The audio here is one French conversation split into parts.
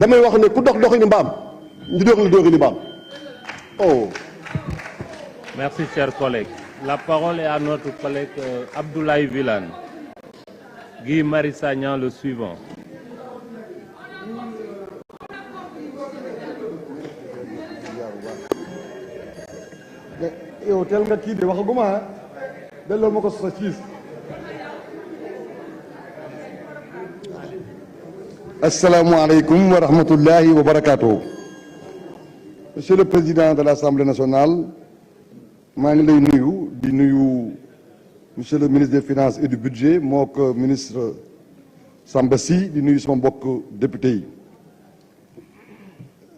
damay wax ne ku dox doxini mbaam ñu dox la doxini mbaam. Oh. Merci, chers collègues. La parole est à notre collègue Abdoulaye Wilane. Guy Marius Sagna, le suivant. yow teel nga kii de waxaguma ah delloo ma ko sa siis. Asalaamaaleykum wa rahmatullahi wa barakaatu. Monsieur le Président de l'Assemblée nationale, maa ngi lay nuyu di nuyu monsieur le ministre des Finances et du Budget moo ko ministre Samba Sy di nuyu sama mbokk député yi.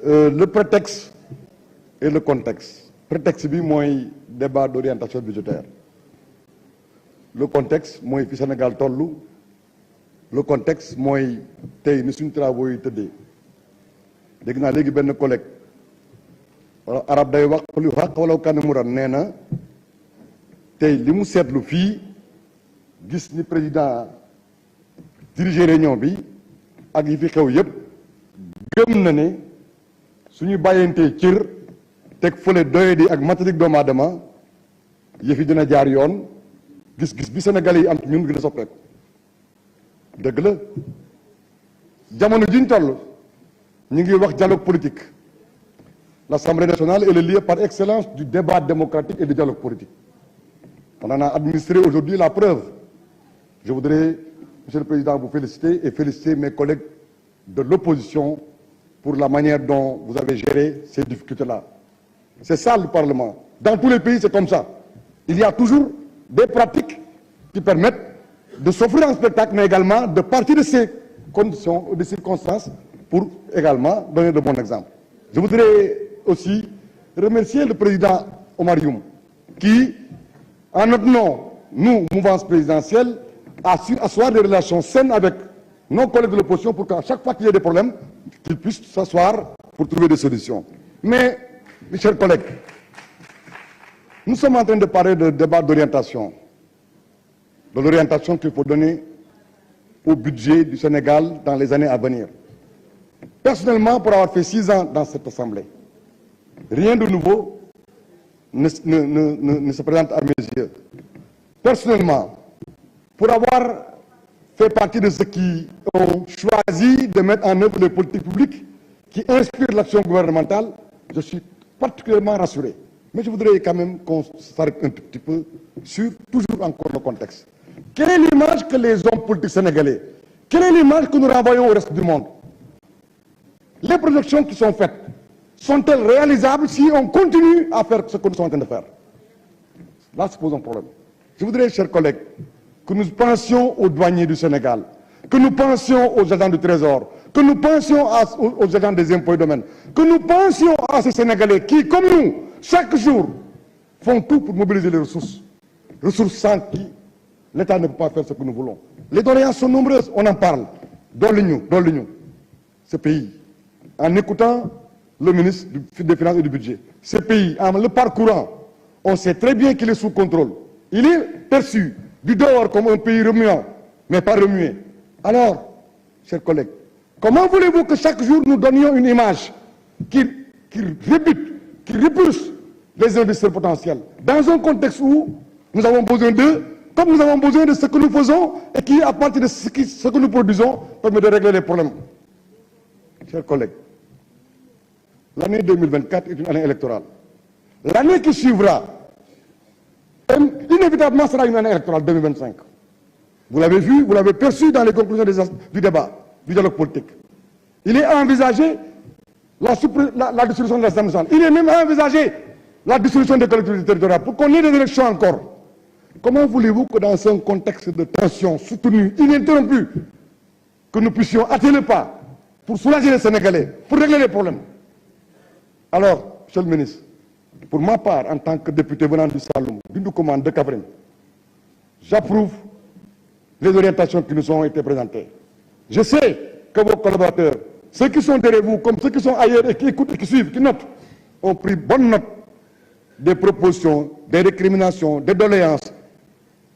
Le prétexte et le contexte. Prétexte bi mooy débat d'orientation budgétaire. Le contexte mooy fi Sénégal tollu. Le contexte mooy tey ni suñu travaux yi tëddee. dégg naa léegi benn collègue wala arab day wax lu xaq wala kan muran nee na tey li mu seetlu fii gis ni président diriger réunion bi ak yi fi xew yépp gëm na ne suñu bàyyantee cër teg fële doyadi ak matérique doomu aadama yëf yi dina jaar yoon gis-gis bi Sénégalais yi am ñun gën a soppeeku. dëgg la jamono jiñ toll ñu ngi wax dialogue politique. L'Assemblée nationale est le lieu par excellence du débat démocratique et du dialogue politique. On en a administré aujourd'hui la preuve. Je voudrais, Monsieur le Président, vous féliciter et féliciter mes collègues de l'opposition pour la manière dont vous avez géré ces difficultés-là. C'est ça le Parlement. Dans tous les pays, c'est comme ça. Il y a toujours des pratiques qui permettent de s'offrir un spectacle, mais également de partir de ces conditions ou de circonstances pour également donner de bons exemples. Je voudrais aussi remercier le président Omar Youm qui, en notre nom, nous, mouvance présidentielle, a su asseoir des relations saines avec nos collègues de l'opposition pour qu'à chaque fois qu'il y ait des problèmes, qu'ils puissent s'asseoir pour trouver des solutions. Mais, mes chers collègues, nous sommes en train de parler de débat d'orientation, de l'orientation qu'il faut donner au budget du Sénégal dans les années à venir. Personnellement, pour avoir fait 6 ans dans cette Assemblée, rien de nouveau ne se présente à mes yeux. Personnellement, pour avoir fait partie de ceux qui ont choisi de mettre en œuvre les politiques publiques qui inspirent l'action gouvernementale, je suis particulièrement rassuré. Mais je voudrais quand même qu'on s'arrête un tout petit peu sur toujours encore le contexte. Quelle est l'image que les hommes politiques sénégalais, quelle est l'image que nous renvoyons au reste du monde? Les projections qui sont faites sont-elles réalisables si on continue à faire ce que nous sommes en train de faire? Là se pose un problème. Je voudrais, chers collègues, que nous pensions aux douaniers du Sénégal, que nous pensions aux agents du Trésor, que nous pensions aux agents des impôts et domaines, que nous pensions à ces Sénégalais qui, comme nous, chaque jour, font tout pour mobiliser les ressources sans qui l'État ne peut pas faire ce que nous voulons. Les doléances sont nombreuses, on en parle. Dans l'Union, ce pays, en écoutant le ministre des Finances et du Budget, ce pays, en le parcourant, on sait très bien qu'il est sous contrôle. Il est perçu du dehors comme un pays remuant, mais pas remué. Alors, chers collègues, comment voulez-vous que chaque jour nous donnions une image qui rebute, qui repousse les investisseurs potentiels, dans un contexte où nous avons besoin d'eux, comme nous avons besoin de ce que nous faisons et qui, à partir de ce que nous produisons, permet de régler les problèmes. Chers collègues, l'année 2024 est une année électorale. L'année qui suivra, inévitablement, sera une année électorale 2025. Vous l'avez vu, vous l'avez perçu dans les conclusions du débat, du dialogue politique. Il est envisagé la dissolution de l'Assemblée nationale. Il est même envisagé la dissolution des collectivités territoriales pour qu'on ait des élections encore. Comment voulez-vous que dans un contexte de tension soutenue, ininterrompue, que nous puissions hâter le pas pour soulager les Sénégalais, pour régler les problèmes? Alors, Monsieur le ministre, pour ma part, en tant que député venant du Saloum, du Ndoukoumane, de Kaffrine, j'approuve les orientations qui nous ont été présentées. Je sais que vos collaborateurs, ceux qui sont derrière vous, comme ceux qui sont ailleurs et qui écoutent et qui suivent, qui notent, ont pris bonne note des propositions, des récriminations, des doléances,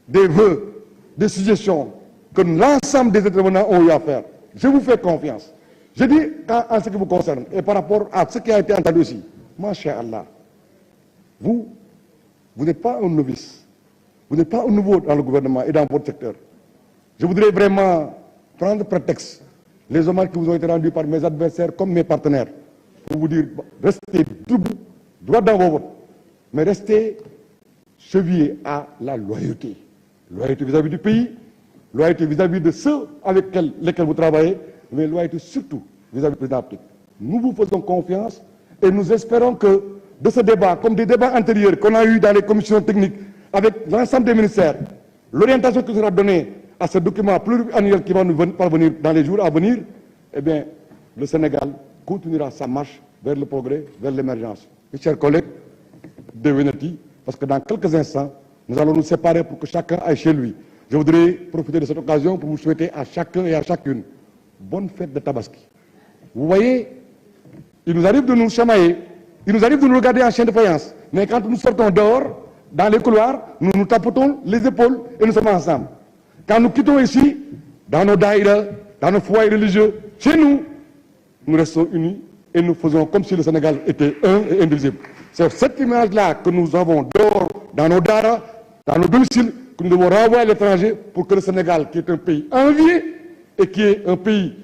des vœux, des suggestions que l'ensemble des intervenants ont eu à faire. Je vous fais confiance. Je dis en ce qui vous concerne, et par rapport à ce qui a été entendu aussi, Masha'Allah, vous n'êtes pas un novice, vous n'êtes pas un nouveau dans le gouvernement et dans votre secteur. Je voudrais vraiment prendre prétexte les hommages qui vous ont été rendus par mes adversaires comme mes partenaires, pour vous dire, restez debout, droit dans vos votes, mais restez chevillés à la loyauté. Loyauté vis-à-vis du pays, loyauté vis-à-vis de ceux avec lesquels vous travaillez, mais loyauté surtout vis-à-vis du président de la République. Nous vous faisons confiance et nous espérons que de ce débat, comme des débats antérieurs qu'on a eu dans les commissions techniques avec l'ensemble des ministères, l'orientation qui sera donnée à ce document pluriannuel qui va nous parvenir dans les jours à venir, eh bien, le Sénégal continuera sa marche vers le progrès, vers l'émergence. Mes chers collègues, devenez-y, parce que dans quelques instants, nous allons nous séparer pour que chacun aille chez lui. Je voudrais profiter de cette occasion pour vous souhaiter à chacun et à chacune bonne fête de Tabaski. Vous voyez, il nous arrive de nous chamailler, il nous arrive de nous regarder en chien de faïence, mais quand nous sortons dehors, dans les couloirs, nous nous tapotons les épaules et nous sommes ensemble. Quand nous quittons ici, dans nos daïras, dans nos foyers religieux, chez nous, nous restons unis et nous faisons comme si le Sénégal était un et indivisible. C'est cette image-là que nous avons dehors, dans nos daras, dans nos domiciles, que nous devons renvoyer à l'étranger pour que le Sénégal, qui est un pays envié et qui est un pays